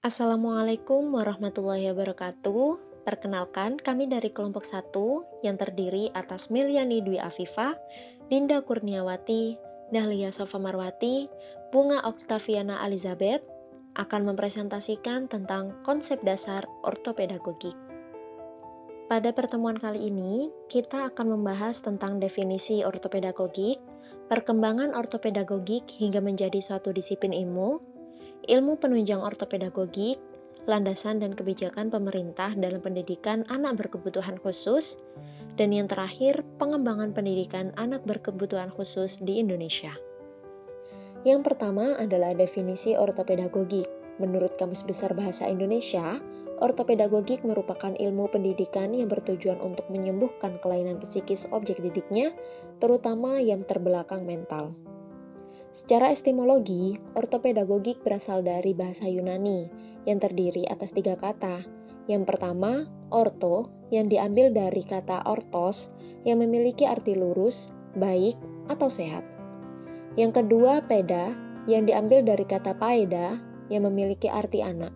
Assalamualaikum warahmatullahi wabarakatuh. Perkenalkan, kami dari kelompok 1 yang terdiri atas Miliani Dwi Afifah, Dinda Kurniawati, Dahlia Sofa Marwati, Bunga Oktaviana Elizabeth akan mempresentasikan tentang konsep dasar ortopedagogik. Pada pertemuan kali ini, kita akan membahas tentang definisi ortopedagogik, perkembangan ortopedagogik hingga menjadi suatu disiplin ilmu, ilmu penunjang ortopedagogik, landasan dan kebijakan pemerintah dalam pendidikan anak berkebutuhan khusus, dan yang terakhir, pengembangan pendidikan anak berkebutuhan khusus di Indonesia. Yang pertama adalah definisi ortopedagogik. Menurut Kamus Besar Bahasa Indonesia, ortopedagogik merupakan ilmu pendidikan yang bertujuan untuk menyembuhkan kelainan psikis objek didiknya, terutama yang terbelakang mental. Secara etimologi, ortopedagogik berasal dari bahasa Yunani yang terdiri atas 3 kata. Yang pertama, orto, yang diambil dari kata ortos, yang memiliki arti lurus, baik, atau sehat. Yang kedua, peda, yang diambil dari kata paeda, yang memiliki arti anak.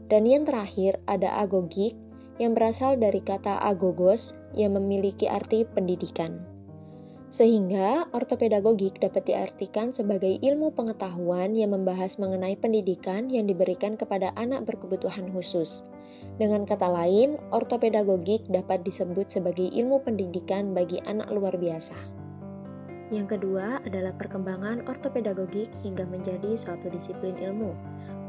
Dan yang terakhir, ada agogik, yang berasal dari kata agogos, yang memiliki arti pendidikan. Sehingga, ortopedagogik dapat diartikan sebagai ilmu pengetahuan yang membahas mengenai pendidikan yang diberikan kepada anak berkebutuhan khusus. Dengan kata lain, ortopedagogik dapat disebut sebagai ilmu pendidikan bagi anak luar biasa. Yang kedua adalah perkembangan ortopedagogik hingga menjadi suatu disiplin ilmu.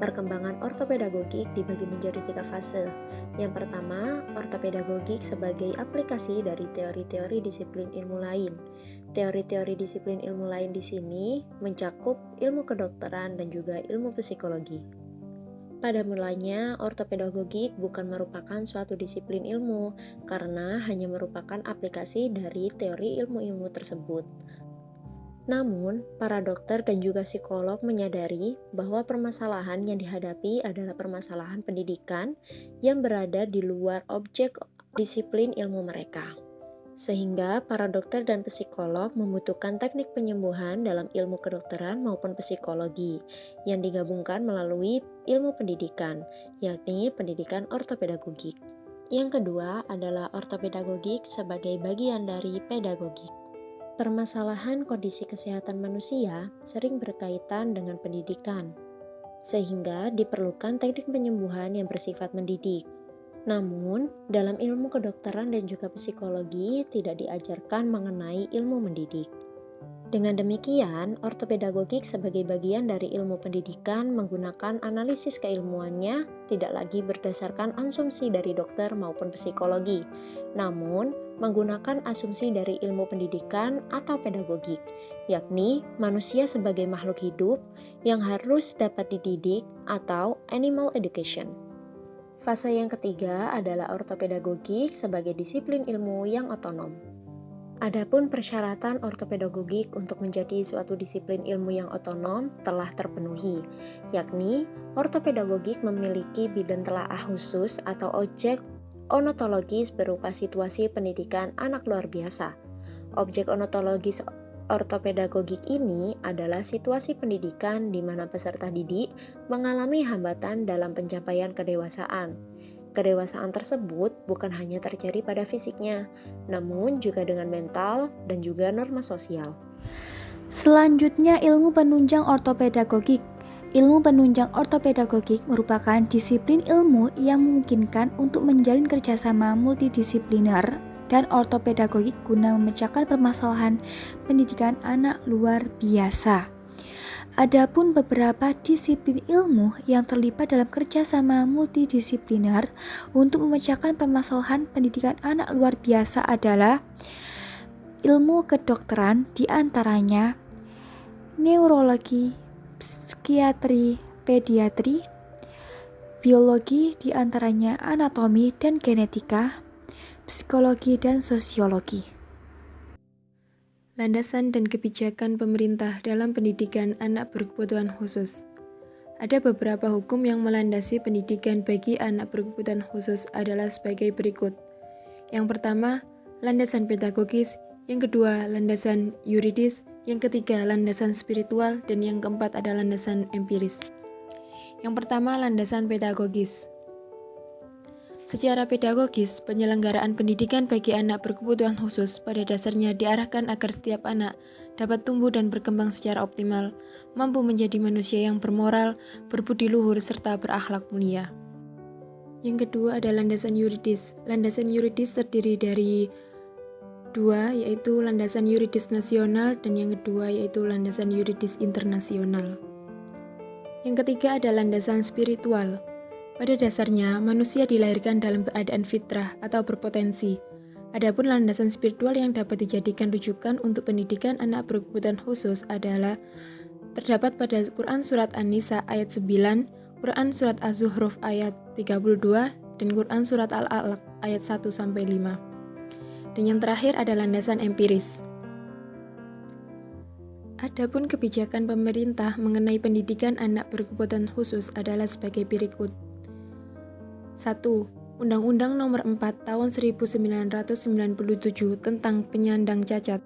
Perkembangan ortopedagogik dibagi menjadi 3 fase. Yang pertama, ortopedagogik sebagai aplikasi dari teori-teori disiplin ilmu lain. Teori-teori disiplin ilmu lain di sini mencakup ilmu kedokteran dan juga ilmu psikologi. Pada mulanya, ortopedagogik bukan merupakan suatu disiplin ilmu, karena hanya merupakan aplikasi dari teori ilmu-ilmu tersebut. Namun, para dokter dan juga psikolog menyadari bahwa permasalahan yang dihadapi adalah permasalahan pendidikan yang berada di luar objek disiplin ilmu mereka. Sehingga para dokter dan psikolog membutuhkan teknik penyembuhan dalam ilmu kedokteran maupun psikologi yang digabungkan melalui ilmu pendidikan, yakni pendidikan ortopedagogik. Yang kedua adalah ortopedagogik sebagai bagian dari pedagogik. Permasalahan kondisi kesehatan manusia sering berkaitan dengan pendidikan, sehingga diperlukan teknik penyembuhan yang bersifat mendidik. Namun, dalam ilmu kedokteran dan juga psikologi tidak diajarkan mengenai ilmu mendidik. Dengan demikian, ortopedagogik sebagai bagian dari ilmu pendidikan menggunakan analisis keilmuannya tidak lagi berdasarkan asumsi dari dokter maupun psikologi, namun menggunakan asumsi dari ilmu pendidikan atau pedagogik, yakni manusia sebagai makhluk hidup yang harus dapat dididik atau animal education. Fase yang ketiga adalah ortopedagogik sebagai disiplin ilmu yang otonom. Adapun persyaratan ortopedagogik untuk menjadi suatu disiplin ilmu yang otonom telah terpenuhi, yakni ortopedagogik memiliki bidang telaah khusus atau objek onotologis berupa situasi pendidikan anak luar biasa. Objek onotologis ortopedagogik ini adalah situasi pendidikan di mana peserta didik mengalami hambatan dalam pencapaian kedewasaan. Kedewasaan tersebut bukan hanya terjadi pada fisiknya, namun juga dengan mental dan juga norma sosial. Selanjutnya, ilmu penunjang ortopedagogik. Ilmu penunjang ortopedagogik merupakan disiplin ilmu yang memungkinkan untuk menjalin kerjasama multidisipliner dan ortopedagogik guna memecahkan permasalahan pendidikan anak luar biasa. Adapun beberapa disiplin ilmu yang terlibat dalam kerjasama multidisipliner untuk memecahkan permasalahan pendidikan anak luar biasa adalah ilmu kedokteran, diantaranya neurologi, psikiatri, pediatri, biologi diantaranya anatomi dan genetika, psikologi dan sosiologi. Landasan dan kebijakan pemerintah dalam pendidikan anak berkebutuhan khusus. Ada beberapa hukum yang melandasi pendidikan bagi anak berkebutuhan khusus adalah sebagai berikut. Yang pertama, landasan pedagogis. Yang kedua, landasan yuridis. Yang ketiga, landasan spiritual. Dan yang keempat adalah landasan empiris. Yang pertama, landasan pedagogis. Secara pedagogis, penyelenggaraan pendidikan bagi anak berkebutuhan khusus pada dasarnya diarahkan agar setiap anak dapat tumbuh dan berkembang secara optimal, mampu menjadi manusia yang bermoral, berbudi luhur, serta berakhlak mulia. Yang kedua ada landasan yuridis. Landasan yuridis terdiri dari dua, yaitu landasan yuridis nasional, dan yang kedua yaitu landasan yuridis internasional. Yang ketiga ada landasan spiritual. Pada dasarnya, manusia dilahirkan dalam keadaan fitrah atau berpotensi. Adapun landasan spiritual yang dapat dijadikan rujukan untuk pendidikan anak berkebutuhan khusus adalah terdapat pada Quran Surat An-Nisa ayat 9, Quran Surat Az-Zuhruf ayat 32, dan Quran Surat Al-Alaq ayat 1-5. Dan yang terakhir ada landasan empiris. Adapun kebijakan pemerintah mengenai pendidikan anak berkebutuhan khusus adalah sebagai berikut. 1. Undang-Undang Nomor 4 Tahun 1997 tentang penyandang cacat.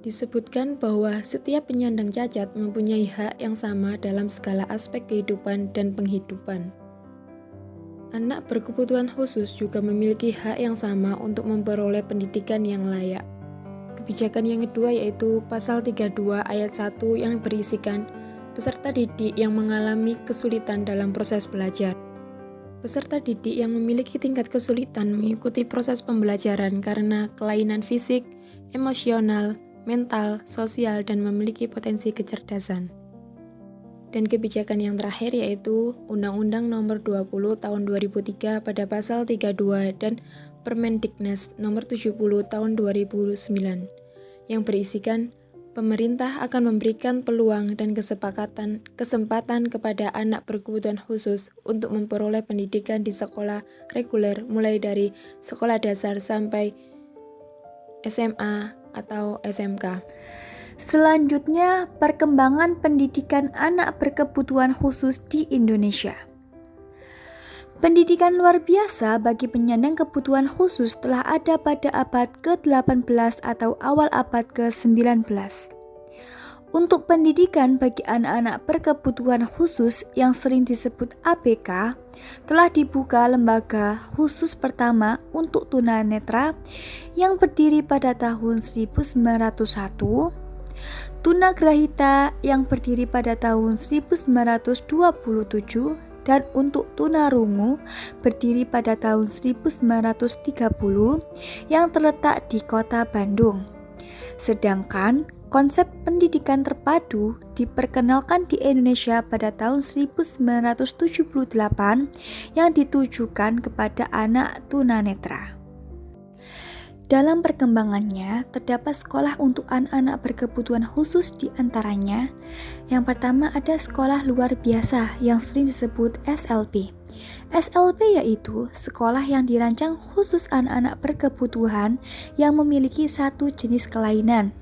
Disebutkan bahwa setiap penyandang cacat mempunyai hak yang sama dalam segala aspek kehidupan dan penghidupan. Anak berkebutuhan khusus juga memiliki hak yang sama untuk memperoleh pendidikan yang layak. Kebijakan yang kedua yaitu Pasal 32 ayat 1 yang berisikan peserta didik yang mengalami kesulitan dalam proses belajar. Peserta didik yang memiliki tingkat kesulitan mengikuti proses pembelajaran karena kelainan fisik, emosional, mental, sosial, dan memiliki potensi kecerdasan. Dan kebijakan yang terakhir yaitu Undang-Undang Nomor 20 Tahun 2003 pada Pasal 32 dan Permendiknas Nomor 70 Tahun 2009 yang berisikan pemerintah akan memberikan peluang dan kesempatan kepada anak berkebutuhan khusus untuk memperoleh pendidikan di sekolah reguler mulai dari sekolah dasar sampai SMA atau SMK. Selanjutnya, perkembangan pendidikan anak berkebutuhan khusus di Indonesia. Pendidikan luar biasa bagi penyandang kebutuhan khusus telah ada pada abad ke-18 atau awal abad ke-19. Untuk pendidikan bagi anak-anak berkebutuhan khusus yang sering disebut ABK, telah dibuka lembaga khusus pertama untuk tunanetra yang berdiri pada tahun 1901, tunagrahita yang berdiri pada tahun 1927, dan untuk tunarungu berdiri pada tahun 1930 yang terletak di kota Bandung. Sedangkan konsep pendidikan terpadu diperkenalkan di Indonesia pada tahun 1978 yang ditujukan kepada anak tunanetra. Dalam perkembangannya, terdapat sekolah untuk anak-anak berkebutuhan khusus di antaranya. Yang pertama ada sekolah luar biasa yang sering disebut SLB. SLB yaitu sekolah yang dirancang khusus anak-anak berkebutuhan yang memiliki satu jenis kelainan.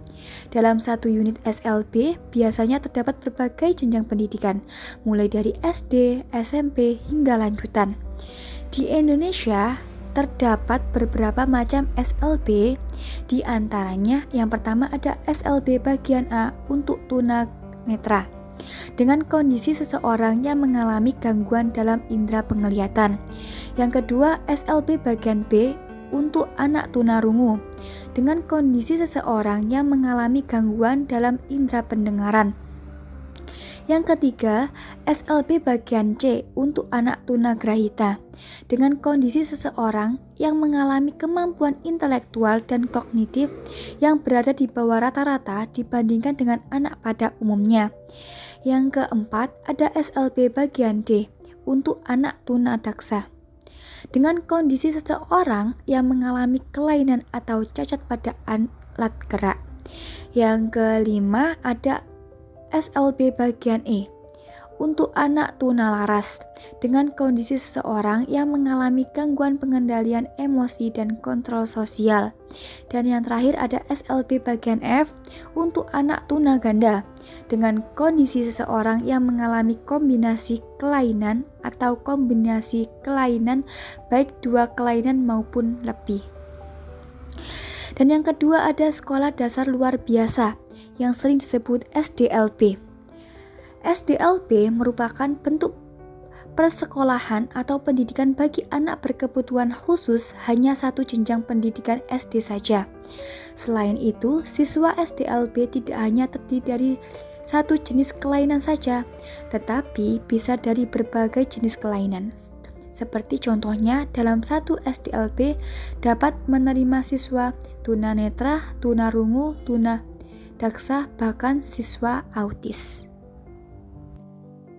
Dalam satu unit SLB biasanya terdapat berbagai jenjang pendidikan, mulai dari SD, SMP, hingga lanjutan. Di Indonesia, terdapat beberapa macam SLB, di antaranya yang pertama ada SLB bagian A untuk tunanetra, dengan kondisi seseorang yang mengalami gangguan dalam indera penglihatan. Yang kedua SLB bagian B untuk anak tunarungu, dengan kondisi seseorang yang mengalami gangguan dalam indera pendengaran. Yang ketiga, SLB bagian C untuk anak tunagrahita, dengan kondisi seseorang yang mengalami kemampuan intelektual dan kognitif yang berada di bawah rata-rata dibandingkan dengan anak pada umumnya. Yang keempat, ada SLB bagian D untuk anak tunadaksa, dengan kondisi seseorang yang mengalami kelainan atau cacat pada alat gerak. Yang kelima, ada SLB bagian E untuk anak tunalaras, dengan kondisi seseorang yang mengalami gangguan pengendalian emosi dan kontrol sosial. Dan yang terakhir ada SLB bagian F untuk anak tunaganda, dengan kondisi seseorang yang mengalami kombinasi kelainan atau kombinasi kelainan baik dua kelainan maupun lebih. Dan yang kedua ada sekolah dasar luar biasa yang sering disebut SDLB. SDLB merupakan bentuk persekolahan atau pendidikan bagi anak berkebutuhan khusus hanya satu jenjang pendidikan SD saja. Selain itu, siswa SDLB tidak hanya terdiri dari satu jenis kelainan saja, tetapi bisa dari berbagai jenis kelainan. Seperti contohnya dalam satu SDLB dapat menerima siswa tunanetra, tunarungu, tunadaksa, bahkan siswa autis.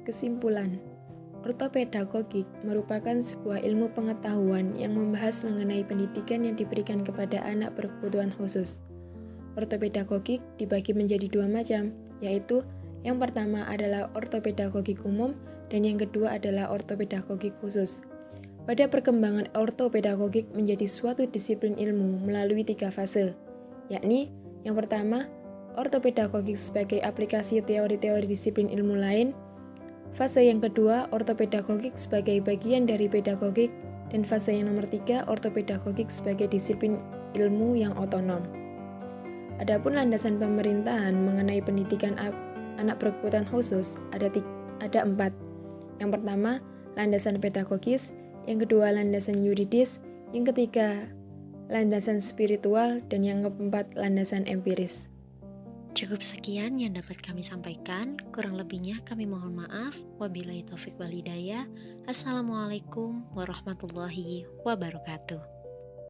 Kesimpulan, ortopedagogik merupakan sebuah ilmu pengetahuan yang membahas mengenai pendidikan yang diberikan kepada anak berkebutuhan khusus. Ortopedagogik dibagi menjadi dua macam, yaitu yang pertama adalah ortopedagogik umum dan yang kedua adalah ortopedagogik khusus. Pada perkembangan ortopedagogik menjadi suatu disiplin ilmu melalui 3 fase, yakni yang pertama, ortopedagogik sebagai aplikasi teori-teori disiplin ilmu lain. Fase yang kedua, ortopedagogik sebagai bagian dari pedagogik, dan fase yang nomor 3, ortopedagogik sebagai disiplin ilmu yang otonom. Adapun landasan pemerintahan mengenai pendidikan anak berkebutuhan khusus ada 4. Yang pertama, landasan pedagogis, yang kedua landasan yuridis, yang ketiga landasan spiritual, dan yang keempat landasan empiris. Cukup sekian yang dapat kami sampaikan, kurang lebihnya kami mohon maaf. Wabillahi taufik wal hidayah. Assalamualaikum warahmatullahi wabarakatuh.